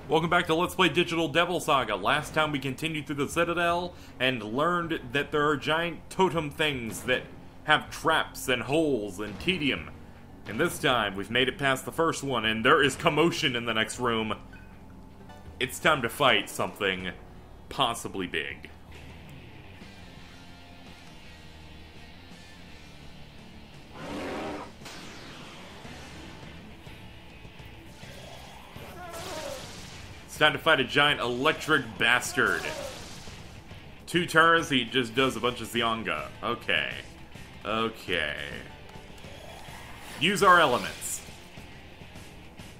Welcome back to Let's Play Digital Devil Saga. Last time we continued through the Citadel and learned that there are giant totem things that have traps and holes and tedium. And this time, we've made it past the first one and there is commotion in the next room. It's time to fight something possibly big. It's time to fight a giant electric bastard. 2 turns, he just does a bunch of Zyonga. Okay. Okay. Use our elements.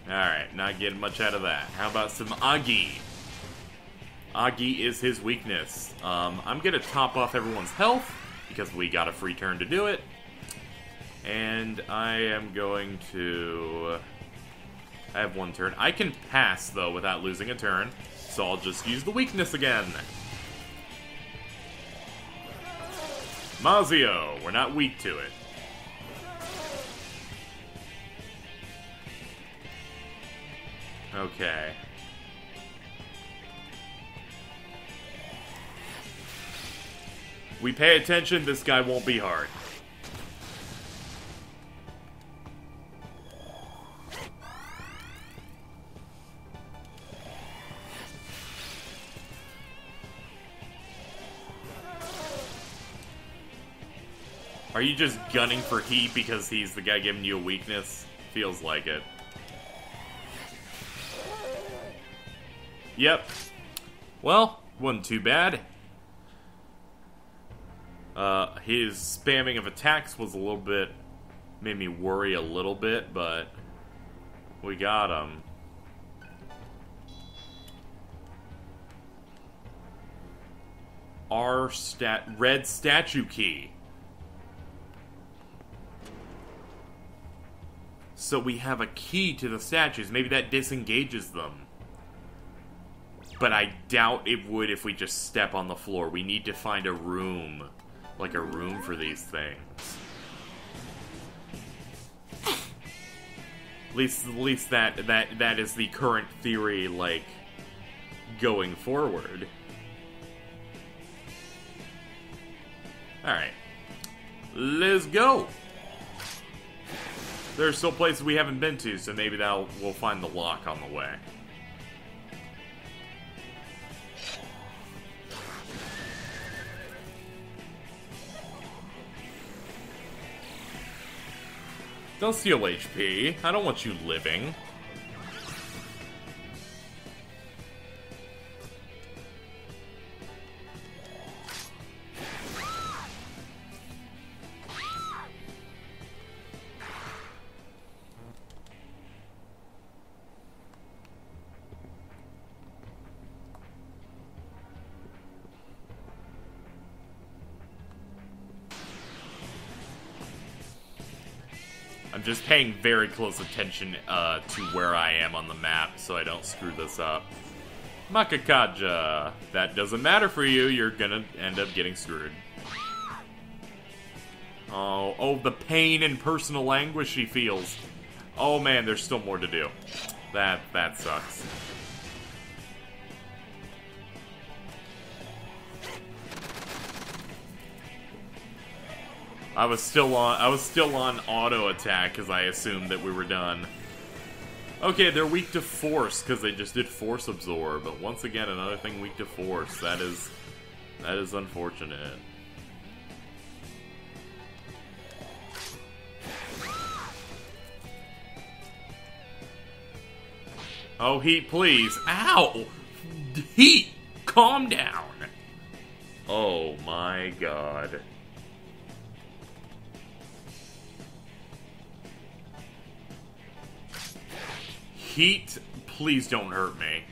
Alright, not getting much out of that. How about some Agi? Agi is his weakness. I'm gonna top off everyone's health, because we got a free turn to do it. And I am going to... I have 1 turn. I can pass, though, without losing a turn. So I'll just use the weakness again. Mazio. We're not weak to it. Okay. We pay attention, this guy won't be hard. Are you just gunning for heat because he's the guy giving you a weakness? Feels like it. Yep. Well, wasn't too bad. His spamming of attacks was a little bit... made me worry a little bit, but... we got him. Red statue key. So we have a key to the statues. Maybe that disengages them. But I doubt it would if we just step on the floor. We need to find a room. Like a room for these things. At least that is the current theory, like, going forward. Alright. Let's go! There's still places we haven't been to, so maybe we'll find the lock on the way. Don't steal HP. I don't want you living. I'm just paying very close attention to where I am on the map so I don't screw this up. Makakaja. That doesn't matter for you, you're gonna end up getting screwed. Oh, the pain and personal anguish she feels. Oh man, there's still more to do. That sucks. I was still on auto attack because I assumed that we were done. Okay, they're weak to force because they just did force absorb, but once again another thing weak to force. That is unfortunate. Oh, heat, please. Ow! Heat! Calm down! Oh my god. Heat, please don't hurt me.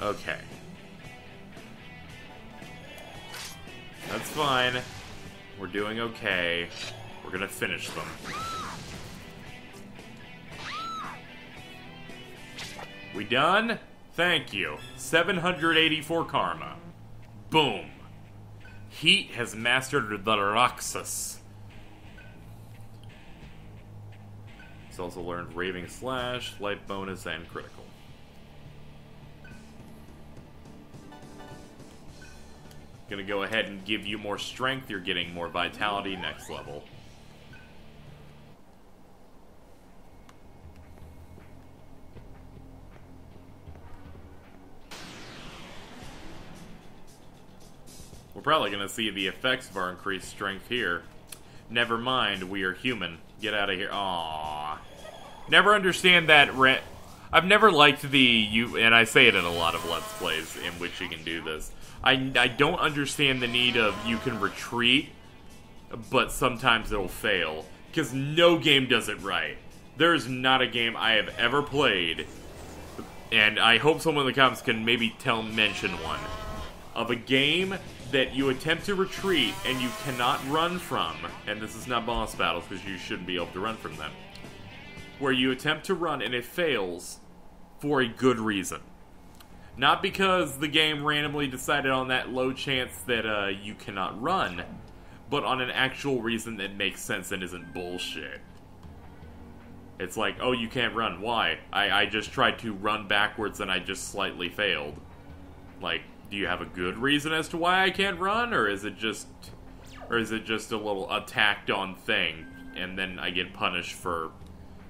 Okay. That's fine. We're doing okay. We're gonna finish them. We done? Thank you. 784 karma. Boom. Heat has mastered the Roxas. He's also learned Raving Slash, Life Bonus, and Critical. Gonna go ahead and give you more strength. You're getting more vitality next level. We're probably gonna see the effects of our increased strength here. Never mind, we are human. Get out of here. Aww. Never understand that I've never liked and I say it in a lot of Let's Plays in which you can do this. I don't understand the need of you can retreat, but sometimes it'll fail. Because no game does it right. There's not a game I have ever played, and I hope someone in the comments can maybe mention one, of a game that you attempt to retreat and you cannot run from, and this is not boss battles because you shouldn't be able to run from them, where you attempt to run and it fails for a good reason. Not because the game randomly decided on that low chance that you cannot run, but on an actual reason that makes sense and isn't bullshit. It's like, oh, you can't run. Why? I just tried to run backwards and I just slightly failed. Like, do you have a good reason as to why I can't run, or is it just a little attacked on thing, and then I get punished for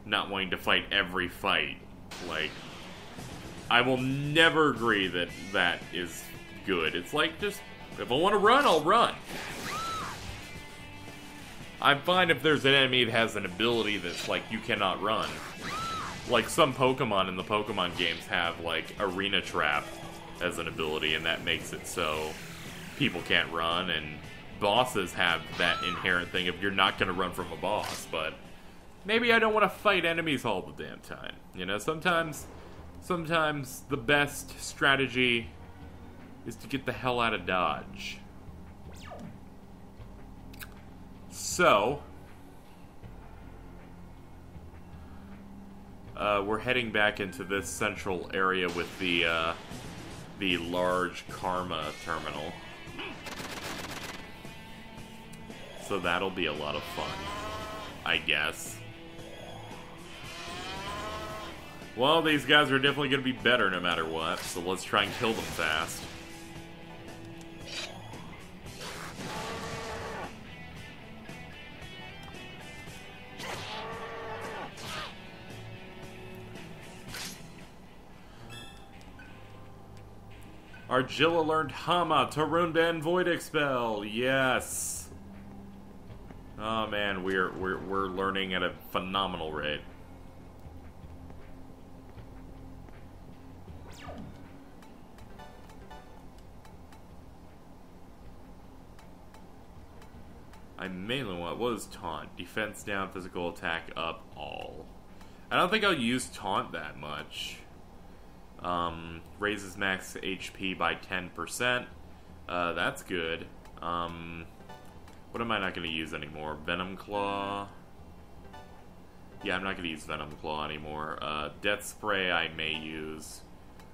not wanting to fight every fight? Like, I will never agree that that is good. It's like, just, if I want to run, I'll run. I find if there's an enemy that has an ability that's like, you cannot run. Like, some Pokemon in the Pokemon games have, like, Arena Trap as an ability, and that makes it so people can't run, and bosses have that inherent thing of you're not going to run from a boss, but maybe I don't want to fight enemies all the damn time. You know, sometimes the best strategy is to get the hell out of Dodge. So, we're heading back into this central area with the large Karma terminal. So that'll be a lot of fun, I guess. Well, these guys are definitely going to be better no matter what, so let's try and kill them fast. Argilla learned Hama, Tarunda, and Void Expel. Yes. Oh man, we're learning at a phenomenal rate. I mainly want, what is Taunt? Defense down, physical attack up, all. I don't think I'll use Taunt that much. Raises max HP by 10%. That's good. What am I not going to use anymore? Venom Claw. Yeah, I'm not going to use Venom Claw anymore. Death Spray I may use.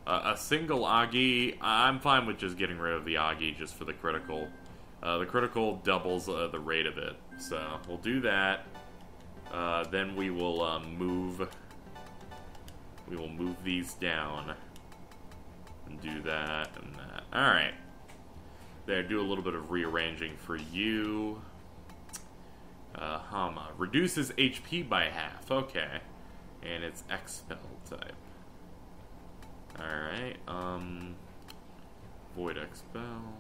A single Agi. I'm fine with just getting rid of the Agi just for the critical. The critical doubles the rate of it. So, we'll do that. Then we will move... We will move these down. And do that and that. Alright. There, do a little bit of rearranging for you. Hama. Reduces HP by half. Okay. And it's Expel type. Alright. Void Expel.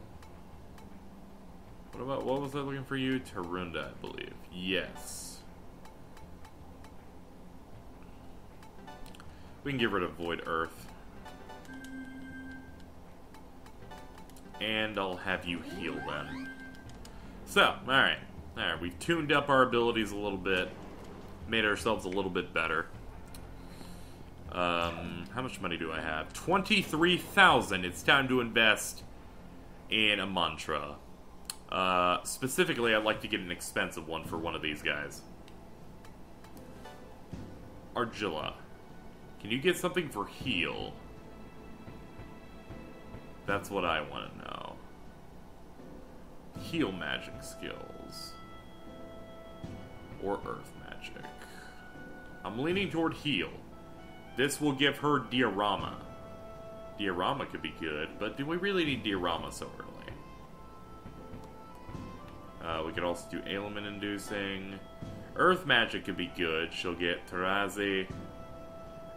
What was I looking for you? Tarunda, I believe. Yes. We can get rid of Void Earth. And I'll have you heal then. So, alright. Alright, we've tuned up our abilities a little bit. Made ourselves a little bit better. How much money do I have? 23,000. It's time to invest in a mantra. Specifically, I'd like to get an expensive one for one of these guys. Argilla. Can you get something for heal? That's what I want to know. Heal magic skills. Or earth magic. I'm leaning toward heal. This will give her diorama. Diorama could be good, but do we really need diorama so early? We could also do ailment inducing. Earth magic could be good. She'll get Tarazi,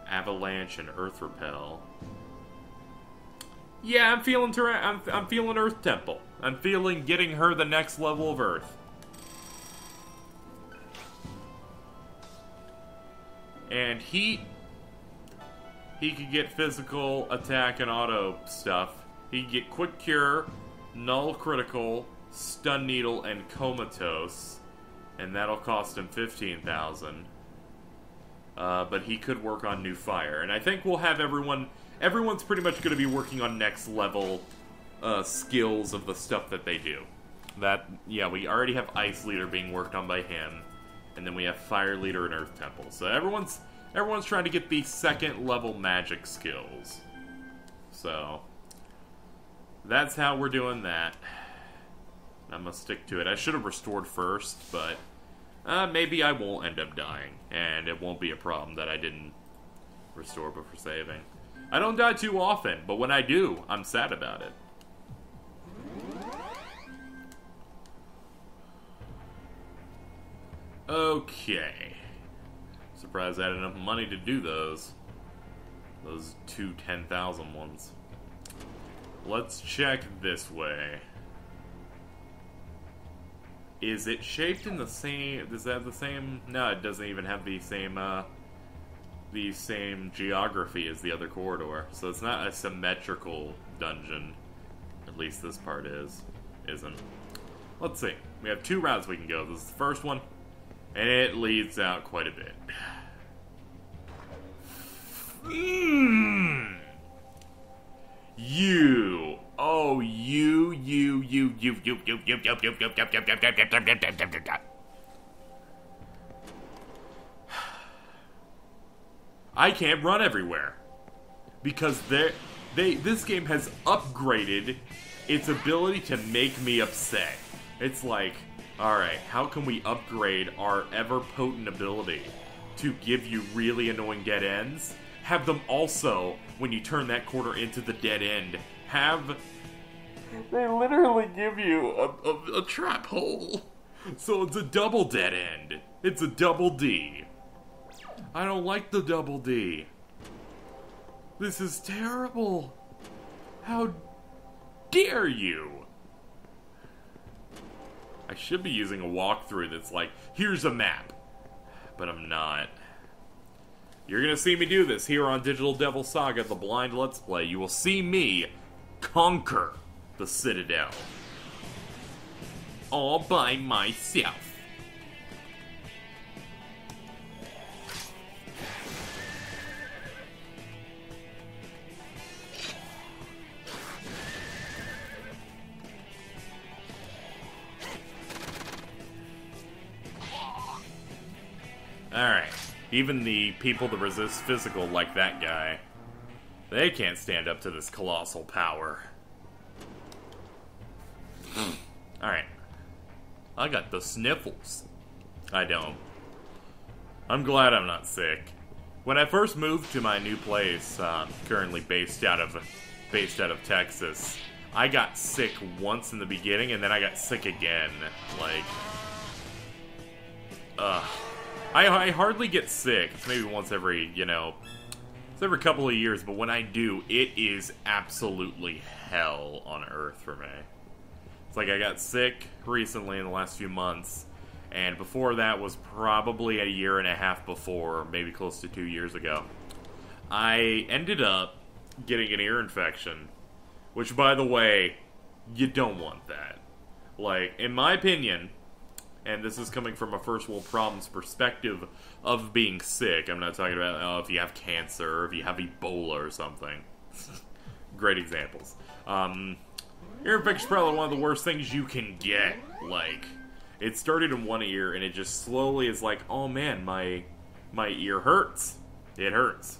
avalanche, and earth repel. Yeah, I'm feeling I'm feeling Earth Temple. I'm feeling getting her the next level of Earth. And he could get physical, attack, and auto stuff. He could get quick cure, null critical, stun needle, and comatose. And that'll cost him 15,000. But he could work on new fire. And I think we'll have everyone's pretty much going to be working on next level skills of the stuff that they do. Yeah, we already have Ice Leader being worked on by him. And then we have Fire Leader and Earth Temple. So everyone's trying to get the second level magic skills. So that's how we're doing that. I'm gonna stick to it. I should have restored first, but maybe I won't end up dying. And it won't be a problem that I didn't restore before saving. I don't die too often, but when I do, I'm sad about it. Okay. Surprised I had enough money to do those. Those two 10,000 ones. Let's check this way. Is it shaped in the same... Does that have the same... No, it doesn't even have the same geography as the other corridor. So it's not a symmetrical dungeon. At least this part isn't. Let's see. We have two routes we can go. This is the first one. And it leads out quite a bit. You. Oh, you. I can't run everywhere. Because this game has upgraded its ability to make me upset. It's like, alright, how can we upgrade our ever-potent ability to give you really annoying dead ends? Have them also, when you turn that corner into the dead end, have... They literally give you a trap hole. So it's a double dead end. It's a double D. I don't like the double D. This is terrible. How dare you? I should be using a walkthrough that's like, here's a map. But I'm not. You're gonna see me do this here on Digital Devil Saga, the blind Let's Play. You will see me conquer the Citadel. All by myself. Alright, even the people that resist physical like that guy, they can't stand up to this colossal power. Alright. I got the sniffles. I don't. I'm glad I'm not sick. When I first moved to my new place, currently based out of Texas, I got sick once in the beginning, and then I got sick again. Like, I hardly get sick. It's maybe once every, it's every couple of years, but when I do, it is absolutely hell on earth for me. It's like I got sick recently in the last few months, and before that was probably a year and a half before, maybe close to 2 years ago. I ended up getting an ear infection, which, by the way, you don't want that. Like, in my opinion, and this is coming from a first world problems perspective of being sick. I'm not talking about, if you have cancer, or if you have Ebola or something. Great examples. Ear infection is probably one of the worst things you can get. Like, it started in one ear, and it just slowly is like, oh man, my ear hurts. It hurts.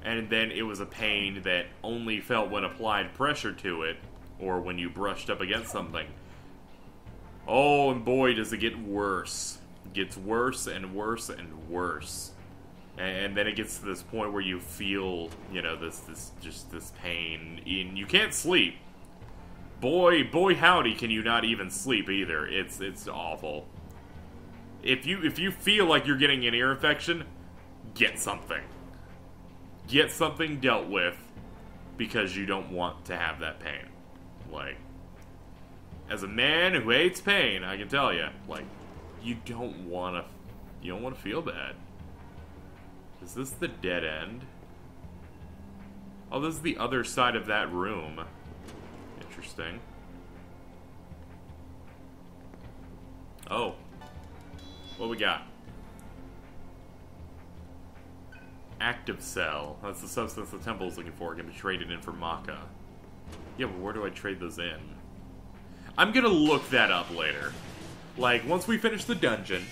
and then it was a pain that only felt when applied pressure to it, or when you brushed up against something. Oh, and boy, does it get worse. It gets worse and worse and worse. And then it gets to this point where you feel, you know, this pain, and you can't sleep. Boy, howdy, can you not even sleep either. It's awful. If you feel like you're getting an ear infection, get something. Get something dealt with, because you don't want to have that pain. Like, as a man who hates pain, I can tell you, like, you don't want to feel bad. Is this the dead end? Oh, this is the other side of that room. Interesting. Oh. What we got? Active cell. That's the substance the temple is looking for. It can be traded in for maca. Yeah, but where do I trade those in? I'm gonna look that up later. Like, once we finish the dungeon,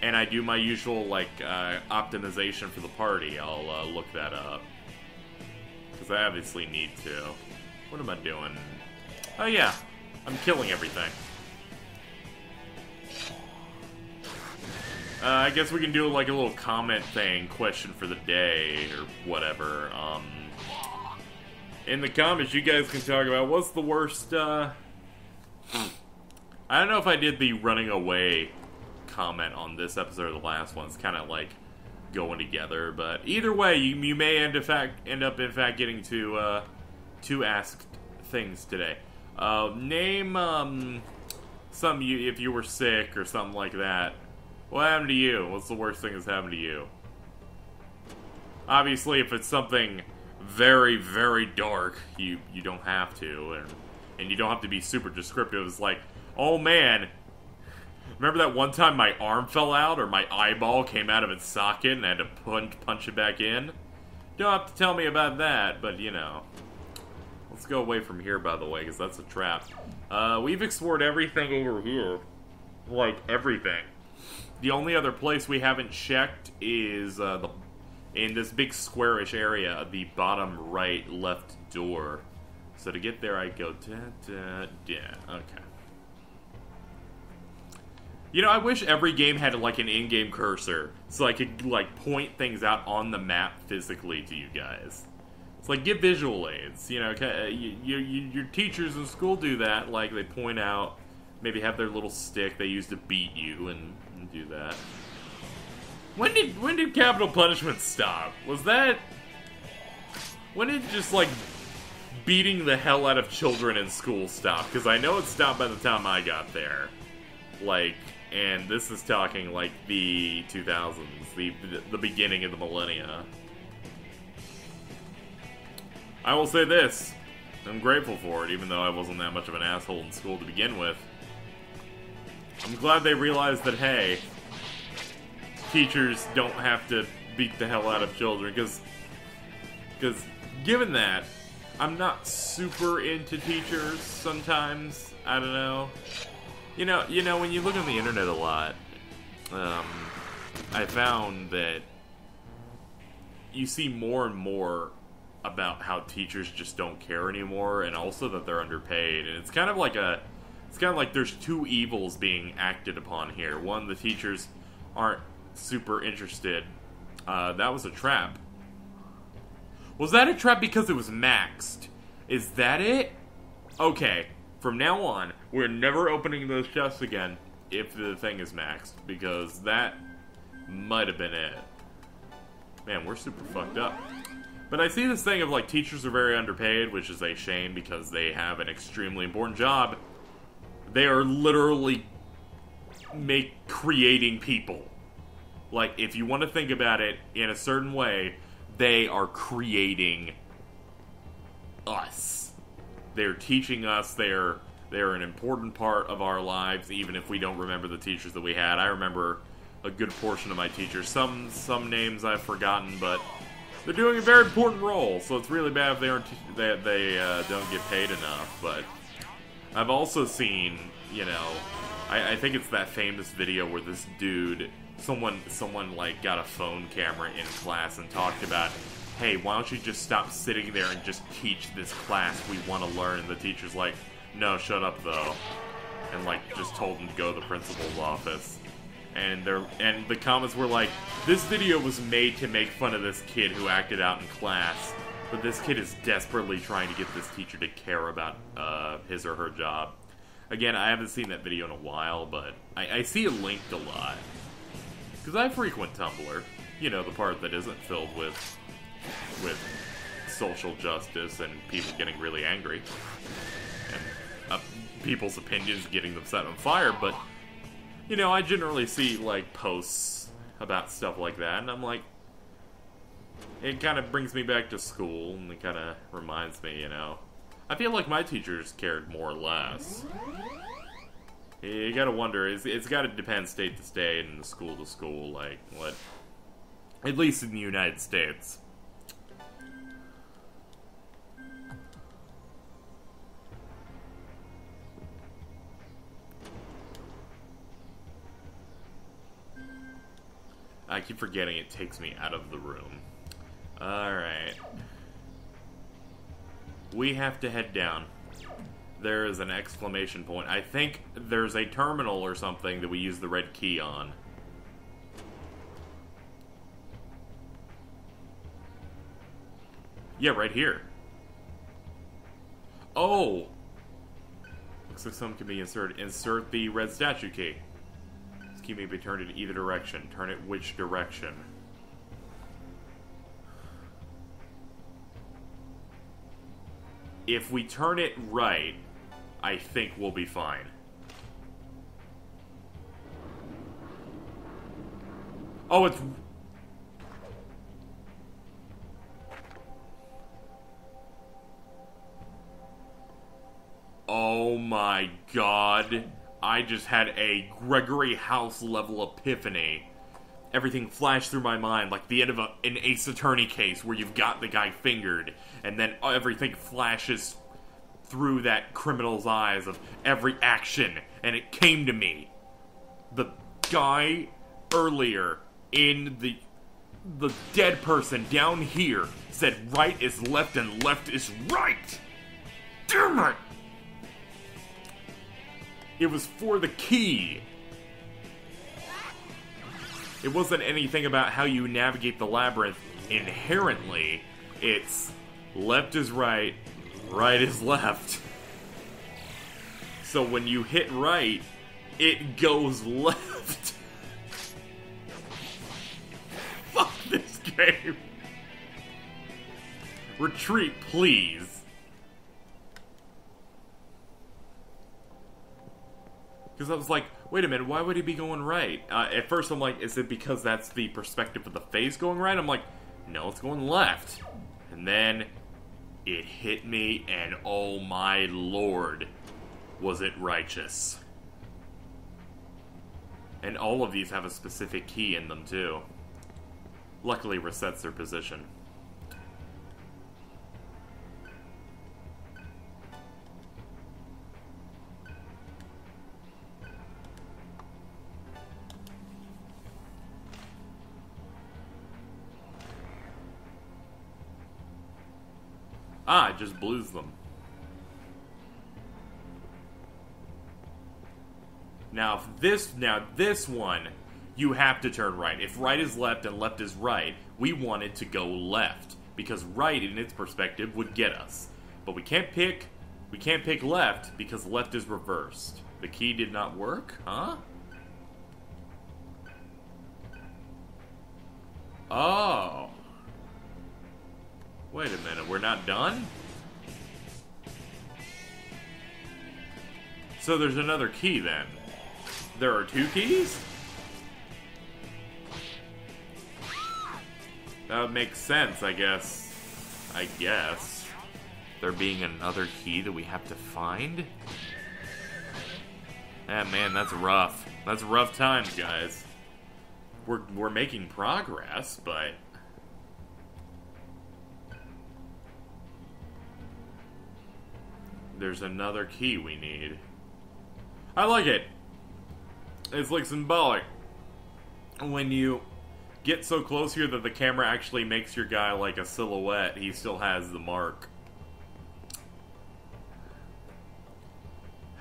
and I do my usual, like, optimization for the party, I'll look that up. Because I obviously need to. What am I doing? Oh yeah, I'm killing everything. I guess we can do, like, a little comment thing, question for the day, or whatever. In the comments, you guys can talk about what's the worst, I don't know if I did the running away comment on this episode or the last one. It's kind of like going together, but either way, you may end up in fact getting to asked things today. Name some if you were sick or something like that. What happened to you? What's the worst thing that's happened to you? Obviously, if it's something very, very dark, you don't have to, and you don't have to be super descriptive. It's like, oh man, remember that one time my arm fell out, or my eyeball came out of its socket and I had to punch it back in? Don't have to tell me about that, but you know. Let's go away from here, by the way, because that's a trap. We've explored everything over here. Like, everything. The only other place we haven't checked is in this big squarish area, the bottom right left door. So to get there, I go okay. You know, I wish every game had like an in-game cursor, so I could like point things out on the map physically to you guys. It's like, give visual aids. You know, your teachers in school do that. Like, they point out, maybe have their little stick they use to beat you and do that. When did capital punishment stop? Was that... When did just, like, beating the hell out of children in school stop? Because I know it stopped by the time I got there. Like, and this is talking, like, the 2000s. The beginning of the millennia. I will say this. I'm grateful for it, even though I wasn't that much of an asshole in school to begin with. I'm glad they realized that, hey, teachers don't have to beat the hell out of children, because given that, I'm not super into teachers sometimes. I don't know. You know, when you look on the internet a lot, I found that you see more and more about how teachers just don't care anymore, and also that they're underpaid, and it's kind of like there's two evils being acted upon here. One, the teachers aren't super interested. That was a trap. Was that a trap because it was maxed? Is that it? Okay, from now on, we're never opening those chests again if the thing is maxed, because that might have been it. Man, we're super fucked up. But I see this thing of, like, teachers are very underpaid, which is a shame because they have an extremely important job. They are literally creating people. Like, if you want to think about it in a certain way, they are creating us. They're teaching us. They're an important part of our lives, even if we don't remember the teachers that we had. I remember a good portion of my teachers. Some names I've forgotten, but they're doing a very important role, so it's really bad if they don't get paid enough. But I've also seen, you know, I think it's that famous video where this dude someone like got a phone camera in class and talked about, hey, why don't you just stop sitting there and just teach this class we want to learn? And the teacher's like, no, shut up though. And like just told him to go to the principal's office. And the comments were like, this video was made to make fun of this kid who acted out in class, but this kid is desperately trying to get this teacher to care about his or her job. Again, I haven't seen that video in a while, but I see it linked a lot. Because I frequent Tumblr. You know, the part that isn't filled with social justice and people getting really angry. And people's opinions getting them set on fire, but you know, I generally see, like, posts about stuff like that, and I'm like, it kind of brings me back to school, and it kind of reminds me, you know, I feel like my teachers cared more or less. You gotta wonder, it's gotta depend state to state and school to school, like, what, at least in the United States. I keep forgetting it takes me out of the room. Alright. We have to head down. There is an exclamation point. I think there's a terminal or something that we use the red key on. Yeah, right here. Oh! Looks like something can be inserted. Insert the red statue key. Key may be turned in either direction. Turn it which direction? If we turn it right, I think we'll be fine. Oh, it's... Oh my god. I just had a Gregory House level epiphany. Everything flashed through my mind like the end of an Ace Attorney case where you've got the guy fingered, and then everything flashes through that criminal's eyes of every action, and it came to me. The guy earlier in the dead person down here said right is left and left is right. Damn it! It was for the key. It wasn't anything about how you navigate the labyrinth inherently. It's left is right, right is left. So when you hit right, it goes left. Fuck this game. Retreat, please. Because I was like, wait a minute, why would he be going right? At first I'm like, is it because that's the perspective of the face going right? I'm like, no, it's going left. And then it hit me, and oh my lord, was it righteous. And all of these have a specific key in them too. Luckily resets their position. Ah, it just blues them. Now this one, you have to turn right. If right is left and left is right, we want it to go left, because right in its perspective would get us. But we can't pick left because left is reversed. The key did not work, huh? Oh. Wait a minute, we're not done? So there's another key then. There are two keys? That would make sense, I guess. There being another key that we have to find? Ah, man, that's rough. That's rough times, guys. We're making progress, but... there's another key we need. I like it. It's like symbolic. when you get so close here that the camera actually makes your guy like a silhouette, he still has the mark.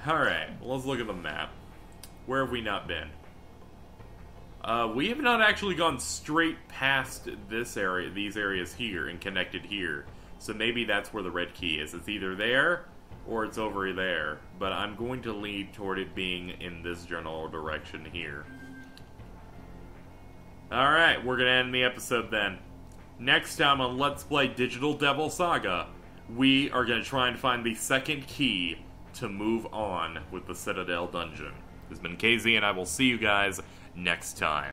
Alright, well, let's look at the map. Where have we not been? We have not actually gone straight past this area, these areas here, and connected here. So maybe that's where the red key is. It's either there, or it's over there. But I'm going to lead toward it being in this general direction here. Alright, we're going to end the episode then. Next time on Let's Play Digital Devil Saga, we are going to try and find the second key to move on with the Citadel dungeon. This has been KZ, and I will see you guys next time.